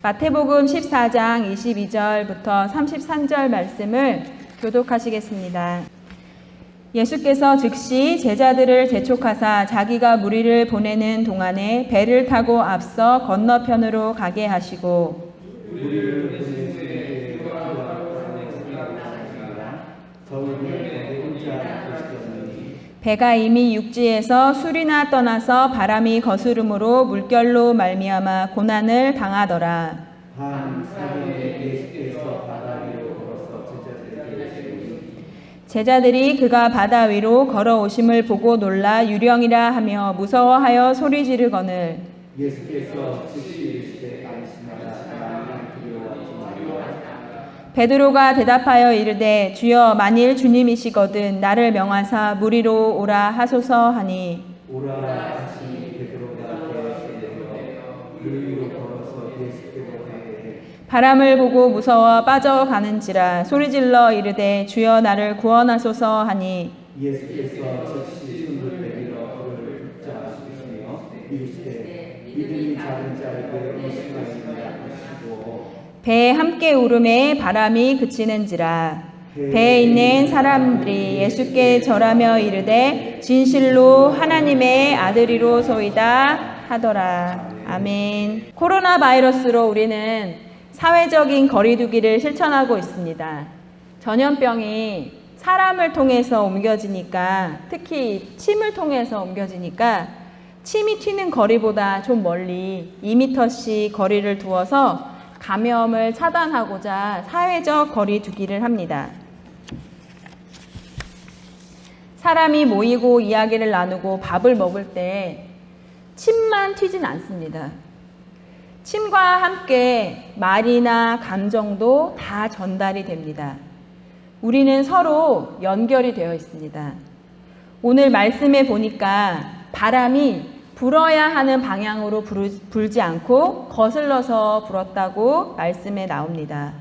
마태복음 14장 22절부터 33절 말씀을 교독하시겠습니다. 예수께서 즉시 제자들을 재촉하사 자기가 무리를 보내는 동안에 배를 타고 앞서 건너편으로 가게 하시고 배가 이미 육지에서 술이나 떠나서 바람이 거스름으로 물결로 말미암아 고난을 당하더라. 제자들이 그가 바다 위로 걸어오심을 보고 놀라 유령이라 하며 무서워하여 소리 지르거늘 예수께서 즉시 이르시되 안심하라 베드로가 대답하여 이르되 주여 만일 주님이시거든 나를 명하사 무리로 오라 하소서 하니 오라 하시니 베드로가 물 위로 걸어서 예수께로 가되 바람을 보고 무서워 빠져가는지라 소리질러 이르되 주여 나를 구원하소서 하니 예수께서 즉시 손을 내밀어 그를 붙잡으시며 이르시되 믿음이 작은 자에게 의심하시니라 하시고 배에 함께 오름에 바람이 그치는지라 배에 있는 사람들이 예수께 절하며 이르되 진실로 하나님의 아들이로소이다 하더라. 아멘. 코로나 바이러스로 우리는 사회적인 거리두기를 실천하고 있습니다. 전염병이 사람을 통해서 옮겨지니까, 특히 침을 통해서 옮겨지니까 침이 튀는 거리보다 좀 멀리 2m씩 거리를 두어서 감염을 차단하고자 사회적 거리두기를 합니다. 사람이 모이고 이야기를 나누고 밥을 먹을 때 침만 튀진 않습니다. 침과 함께 말이나 감정도 다 전달이 됩니다. 우리는 서로 연결이 되어 있습니다. 오늘 말씀에 보니까 바람이 불어야 하는 방향으로 불지 않고 거슬러서 불었다고 말씀에 나옵니다.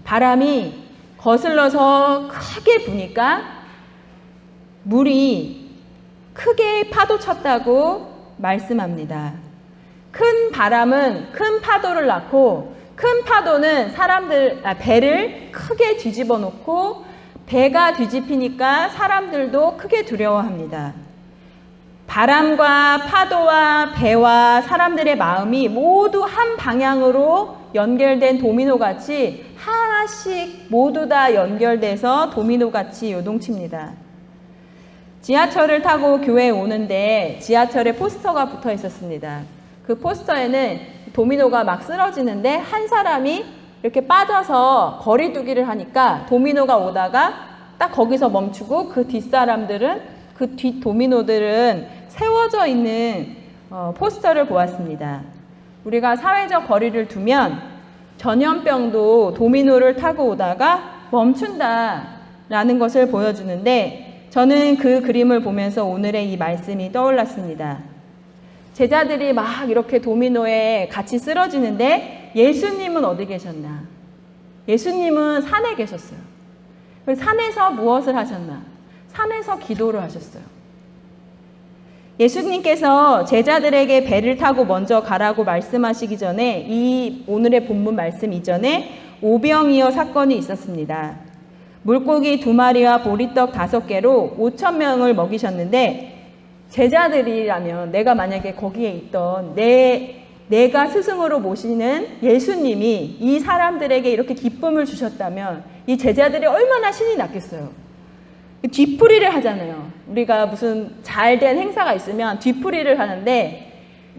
바람이 거슬러서 크게 부니까 물이 크게 파도 쳤다고 말씀합니다. 큰 바람은 큰 파도를 낳고 큰 파도는 배를 크게 뒤집어 놓고 배가 뒤집히니까 사람들도 크게 두려워합니다. 바람과 파도와 배와 사람들의 마음이 모두 한 방향으로 연결된 도미노같이 하나씩 모두 다 연결돼서 도미노같이 요동칩니다. 지하철을 타고 교회에 오는데 지하철에 포스터가 붙어 있었습니다. 그 포스터에는 도미노가 막 쓰러지는데 한 사람이 이렇게 빠져서 거리두기를 하니까 도미노가 오다가 딱 거기서 멈추고 그 뒷사람들은 그 뒷 도미노들은 세워져 있는 포스터를 보았습니다. 우리가 사회적 거리를 두면 전염병도 도미노를 타고 오다가 멈춘다라는 것을 보여주는데 저는 그 그림을 보면서 오늘의 이 말씀이 떠올랐습니다. 제자들이 막 이렇게 도미노에 같이 쓰러지는데 예수님은 어디 계셨나? 예수님은 산에 계셨어요. 산에서 무엇을 하셨나? 산에서 기도를 하셨어요. 예수님께서 제자들에게 배를 타고 먼저 가라고 말씀하시기 전에 이 오늘의 본문 말씀 이전에 오병이어 사건이 있었습니다. 물고기 2마리와 보리떡 5개로 5,000명을 먹이셨는데 제자들이라면 내가 만약에 거기에 있던 내가 스승으로 모시는 예수님이 이 사람들에게 이렇게 기쁨을 주셨다면 이 제자들이 얼마나 신이 났겠어요. 뒤풀이를 하잖아요. 우리가 무슨 잘된 행사가 있으면 뒤풀이를 하는데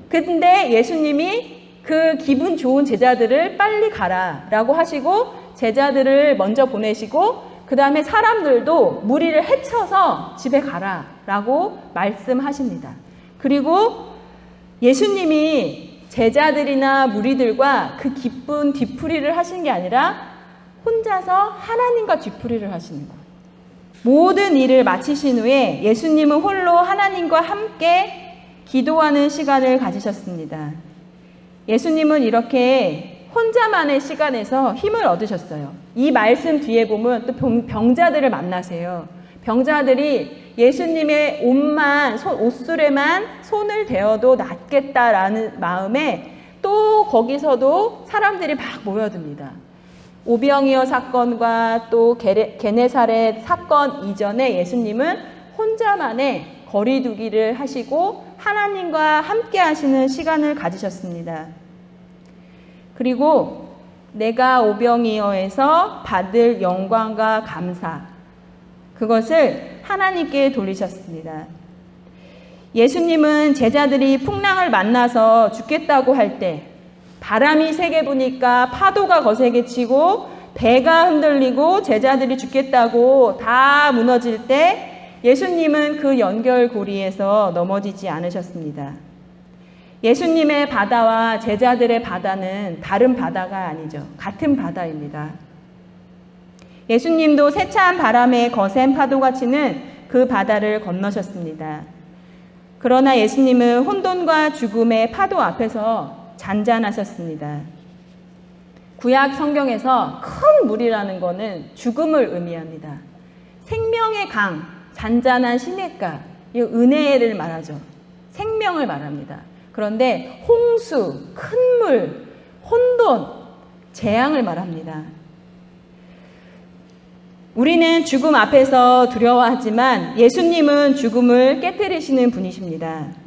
근데 예수님이 그 기분 좋은 제자들을 빨리 가라라고 하시고 제자들을 먼저 보내시고 그 다음에 사람들도 무리를 헤쳐서 집에 가라라고 말씀하십니다. 그리고 예수님이 제자들이나 무리들과 그 기쁜 뒤풀이를 하신 게 아니라 혼자서 하나님과 뒤풀이를 하시는 거예요. 모든 일을 마치신 후에 예수님은 홀로 하나님과 함께 기도하는 시간을 가지셨습니다. 예수님은 이렇게 혼자만의 시간에서 힘을 얻으셨어요. 이 말씀 뒤에 보면 또 병자들을 만나세요. 병자들이 예수님의 옷수레만 손을 대어도 낫겠다라는 마음에 또 또 거기서도 사람들이 막 모여듭니다. 오병이어 사건과 또 게네사렛 사건 이전에 예수님은 혼자만의 거리두기를 하시고 하나님과 함께 하시는 시간을 가지셨습니다. 그리고 내가 오병이어에서 받을 영광과 감사, 그것을 하나님께 돌리셨습니다. 예수님은 제자들이 풍랑을 만나서 죽겠다고 할 때 바람이 세게 부니까 파도가 거세게 치고 배가 흔들리고 제자들이 죽겠다고 다 무너질 때 예수님은 그 연결고리에서 넘어지지 않으셨습니다. 예수님의 바다와 제자들의 바다는 다른 바다가 아니죠. 같은 바다입니다. 예수님도 세찬 바람에 거센 파도가 치는 그 바다를 건너셨습니다. 그러나 예수님은 혼돈과 죽음의 파도 앞에서 잔잔하셨습니다. 구약 성경에서 큰 물이라는 것은 죽음을 의미합니다. 생명의 강, 잔잔한 시냇가, 이 은혜를 말하죠. 생명을 말합니다. 그런데 홍수, 큰 물, 혼돈, 재앙을 말합니다. 우리는 죽음 앞에서 두려워하지만 예수님은 죽음을 깨뜨리시는 분이십니다.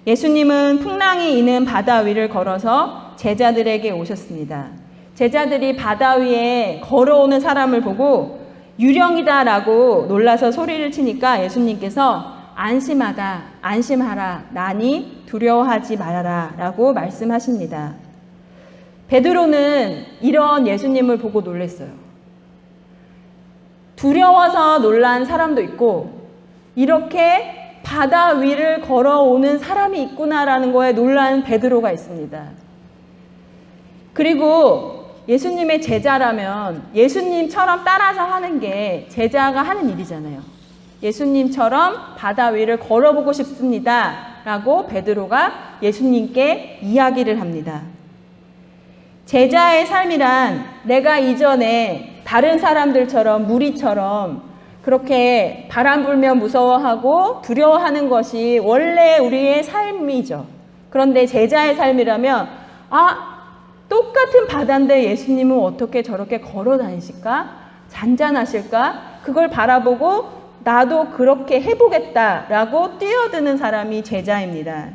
예수님은 풍랑이 이는 바다 위를 걸어서 제자들에게 오셨습니다. 제자들이 바다 위에 걸어오는 사람을 보고 유령이다라고 놀라서 소리를 치니까 예수님께서 안심하다, 안심하라, 나니 두려워하지 말아라 라고 말씀하십니다. 베드로는 이런 예수님을 보고 놀랐어요. 두려워서 놀란 사람도 있고 이렇게 바다 위를 걸어오는 사람이 있구나라는 거에 놀란 베드로가 있습니다. 그리고 예수님의 제자라면 예수님처럼 따라서 하는 게 제자가 하는 일이잖아요. 예수님처럼 바다 위를 걸어보고 싶습니다 라고 베드로가 예수님께 이야기를 합니다. 제자의 삶이란 내가 이전에 다른 사람들처럼 무리처럼 그렇게 바람 불면 무서워하고 두려워하는 것이 원래 우리의 삶이죠. 그런데 제자의 삶이라면 똑같은 바다인데 예수님은 어떻게 저렇게 걸어 다니실까? 잔잔하실까? 그걸 바라보고 나도 그렇게 해보겠다라고 뛰어드는 사람이 제자입니다.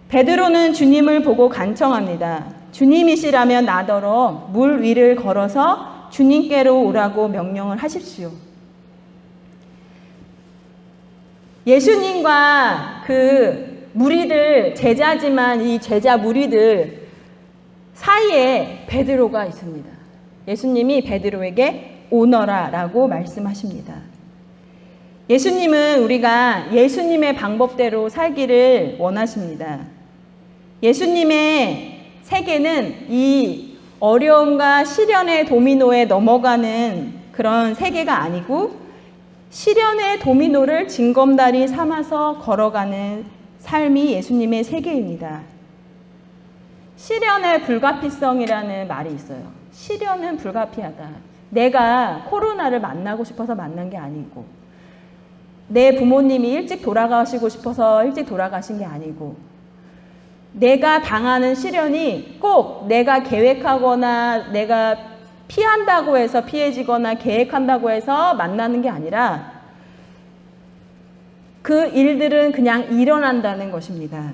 베드로는 주님을 보고 간청합니다. 주님이시라면 나더러 물 위를 걸어서 주님께로 오라고 명령을 하십시오. 예수님과 그 무리들, 제자지만 이 제자 무리들 사이에 베드로가 있습니다. 예수님이 베드로에게 오너라 라고 말씀하십니다. 예수님은 우리가 예수님의 방법대로 살기를 원하십니다. 예수님의 세계는 이 어려움과 시련의 도미노에 넘어가는 그런 세계가 아니고 시련의 도미노를 징검다리 삼아서 걸어가는 삶이 예수님의 세계입니다. 시련의 불가피성이라는 말이 있어요. 시련은 불가피하다. 내가 코로나를 만나고 싶어서 만난 게 아니고 내 부모님이 일찍 돌아가시고 싶어서 일찍 돌아가신 게 아니고 내가 당하는 시련이 꼭 내가 계획하거나 내가 피한다고 해서 피해지거나 계획한다고 해서 만나는 게 아니라 그 일들은 그냥 일어난다는 것입니다.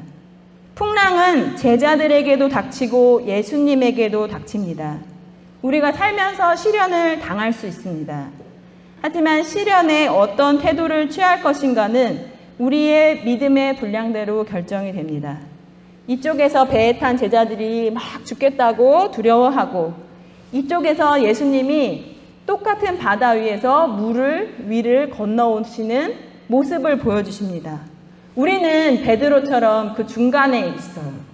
풍랑은 제자들에게도 닥치고 예수님에게도 닥칩니다. 우리가 살면서 시련을 당할 수 있습니다. 하지만 시련에 어떤 태도를 취할 것인가는 우리의 믿음의 분량대로 결정이 됩니다. 이쪽에서 배에 탄 제자들이 막 죽겠다고 두려워하고 이쪽에서 예수님이 똑같은 바다 위에서 물을 위를 건너오시는 모습을 보여주십니다. 우리는 베드로처럼 그 중간에 있어요.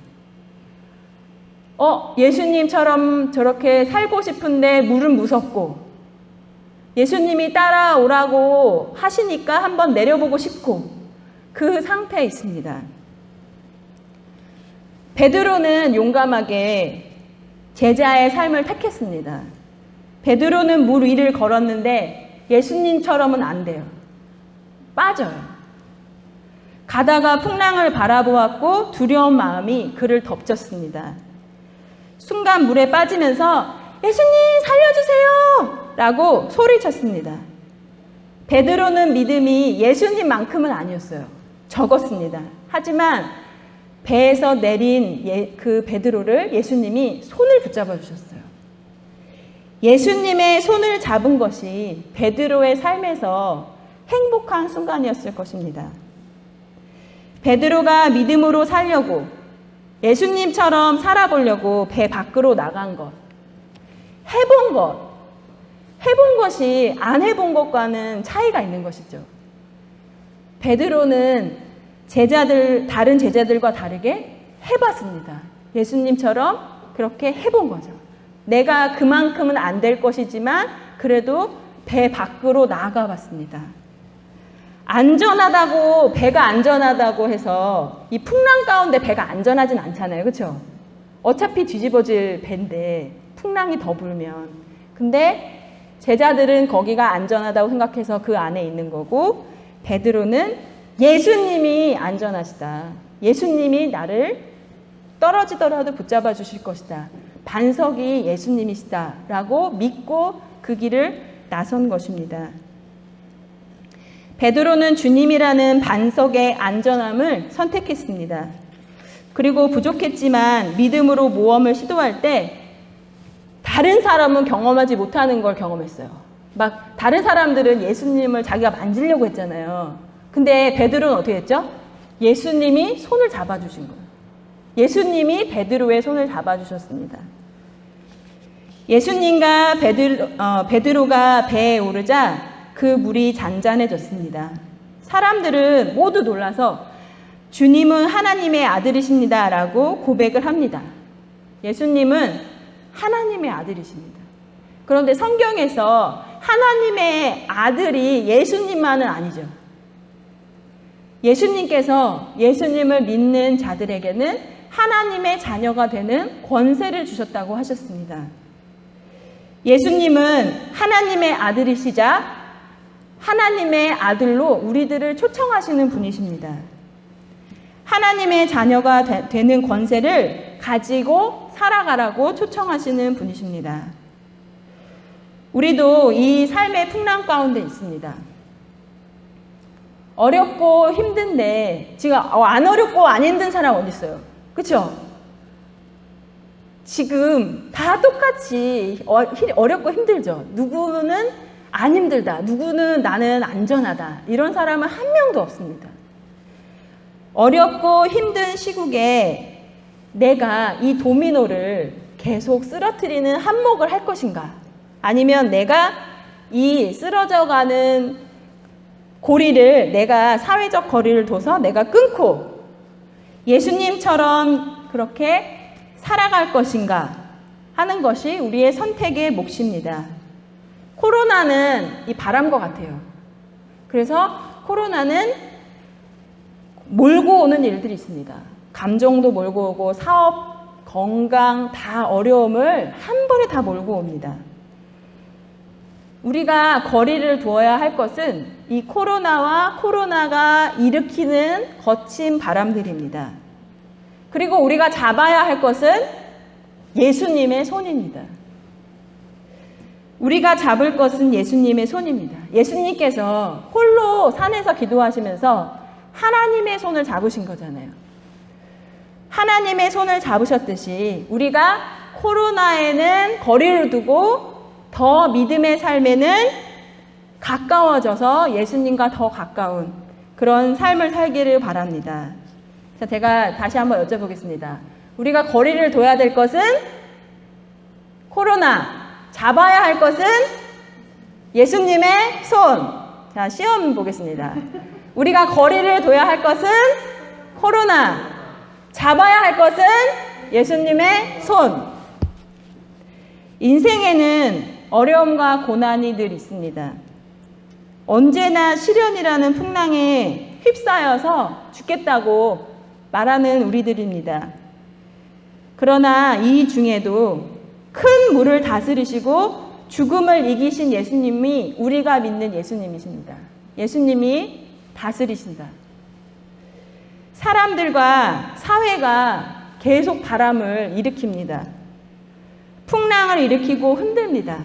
예수님처럼 저렇게 살고 싶은데 물은 무섭고 예수님이 따라오라고 하시니까 한번 내려보고 싶고 그 상태에 있습니다. 베드로는 용감하게 제자의 삶을 택했습니다. 베드로는 물 위를 걸었는데 예수님처럼은 안 돼요. 빠져요. 가다가 풍랑을 바라보았고 두려운 마음이 그를 덮쳤습니다. 순간 물에 빠지면서 예수님 살려주세요! 라고 소리쳤습니다. 베드로는 믿음이 예수님만큼은 아니었어요. 적었습니다. 하지만 배에서 내린 그 베드로를 예수님이 손을 붙잡아 주셨어요. 예수님의 손을 잡은 것이 베드로의 삶에서 행복한 순간이었을 것입니다. 베드로가 믿음으로 살려고 예수님처럼 살아보려고 배 밖으로 나간 것, 해본 것이 안 해본 것과는 차이가 있는 것이죠. 베드로는 다른 제자들과 다르게 해봤습니다. 예수님처럼 그렇게 해본 거죠. 내가 그만큼은 안 될 것이지만 그래도 배 밖으로 나가봤습니다. 배가 안전하다고 해서 이 풍랑 가운데 배가 안전하진 않잖아요. 그렇죠? 어차피 뒤집어질 배인데 풍랑이 더 불면. 근데 제자들은 거기가 안전하다고 생각해서 그 안에 있는 거고, 베드로는 예수님이 안전하시다. 예수님이 나를 떨어지더라도 붙잡아 주실 것이다. 반석이 예수님이시다. 라고 믿고 그 길을 나선 것입니다. 베드로는 주님이라는 반석의 안전함을 선택했습니다. 그리고 부족했지만 믿음으로 모험을 시도할 때 다른 사람은 경험하지 못하는 걸 경험했어요. 막 다른 사람들은 예수님을 자기가 만지려고 했잖아요. 근데 베드로는 어떻게 했죠? 예수님이 손을 잡아주신 거예요. 예수님이 베드로의 손을 잡아주셨습니다. 예수님과 베드로가 배에 오르자 그 물이 잔잔해졌습니다. 사람들은 모두 놀라서 주님은 하나님의 아들이십니다 라고 고백을 합니다. 예수님은 하나님의 아들이십니다. 그런데 성경에서 하나님의 아들이 예수님만은 아니죠. 예수님께서 예수님을 믿는 자들에게는 하나님의 자녀가 되는 권세를 주셨다고 하셨습니다. 예수님은 하나님의 아들이시자 하나님의 아들로 우리들을 초청하시는 분이십니다. 하나님의 자녀가 되는 권세를 가지고 살아가라고 초청하시는 분이십니다. 우리도 이 삶의 풍랑 가운데 있습니다. 어렵고 힘든데 지금 안 어렵고 안 힘든 사람 어디 있어요? 그렇죠? 지금 다 똑같이 어렵고 힘들죠. 누구는 안 힘들다, 누구는 나는 안전하다, 이런 사람은 한 명도 없습니다. 어렵고 힘든 시국에 내가 이 도미노를 계속 쓰러뜨리는 한몫을 할 것인가, 아니면 내가 이 쓰러져가는 고리를, 내가 사회적 거리를 둬서 내가 끊고 예수님처럼 그렇게 살아갈 것인가 하는 것이 우리의 선택의 몫입니다. 코로나는 이 바람과 같아요. 그래서 코로나는 몰고 오는 일들이 있습니다. 감정도 몰고 오고 사업, 건강, 다 어려움을 한 번에 다 몰고 옵니다. 우리가 거리를 두어야 할 것은 이 코로나가 일으키는 거친 바람들입니다. 그리고 우리가 잡아야 할 것은 예수님의 손입니다. 우리가 잡을 것은 예수님의 손입니다. 예수님께서 홀로 산에서 기도하시면서 하나님의 손을 잡으신 거잖아요. 하나님의 손을 잡으셨듯이 우리가 코로나에는 거리를 두고 더 믿음의 삶에는 가까워져서 예수님과 더 가까운 그런 삶을 살기를 바랍니다. 자, 제가 다시 한번 여쭤보겠습니다. 우리가 거리를 둬야 될 것은 코로나, 잡아야 할 것은 예수님의 손. 자, 시험 보겠습니다. 우리가 거리를 둬야 할 것은 코로나, 잡아야 할 것은 예수님의 손. 인생에는 어려움과 고난이 늘 있습니다. 언제나 시련이라는 풍랑에 휩싸여서 죽겠다고 말하는 우리들입니다. 그러나 이 중에도 큰 물을 다스리시고 죽음을 이기신 예수님이 우리가 믿는 예수님이십니다. 예수님이 다스리신다. 사람들과 사회가 계속 바람을 일으킵니다. 풍랑을 일으키고 흔듭니다.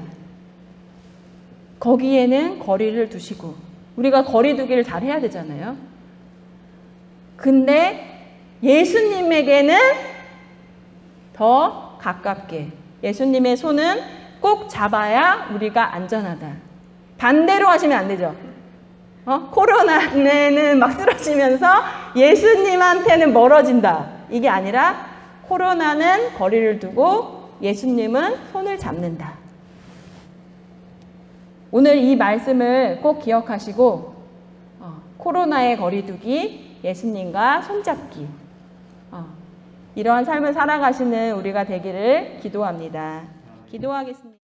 거기에는 거리를 두시고, 우리가 거리 두기를 잘 해야 되잖아요. 근데 예수님에게는 더 가깝게, 예수님의 손은 꼭 잡아야 우리가 안전하다. 반대로 하시면 안 되죠. 코로나는 막 쓰러지면서 예수님한테는 멀어진다. 이게 아니라 코로나는 거리를 두고 예수님은 손을 잡는다. 오늘 이 말씀을 꼭 기억하시고 코로나의 거리두기, 예수님과 손잡기, 이러한 삶을 살아가시는 우리가 되기를 기도합니다. 기도하겠습니다.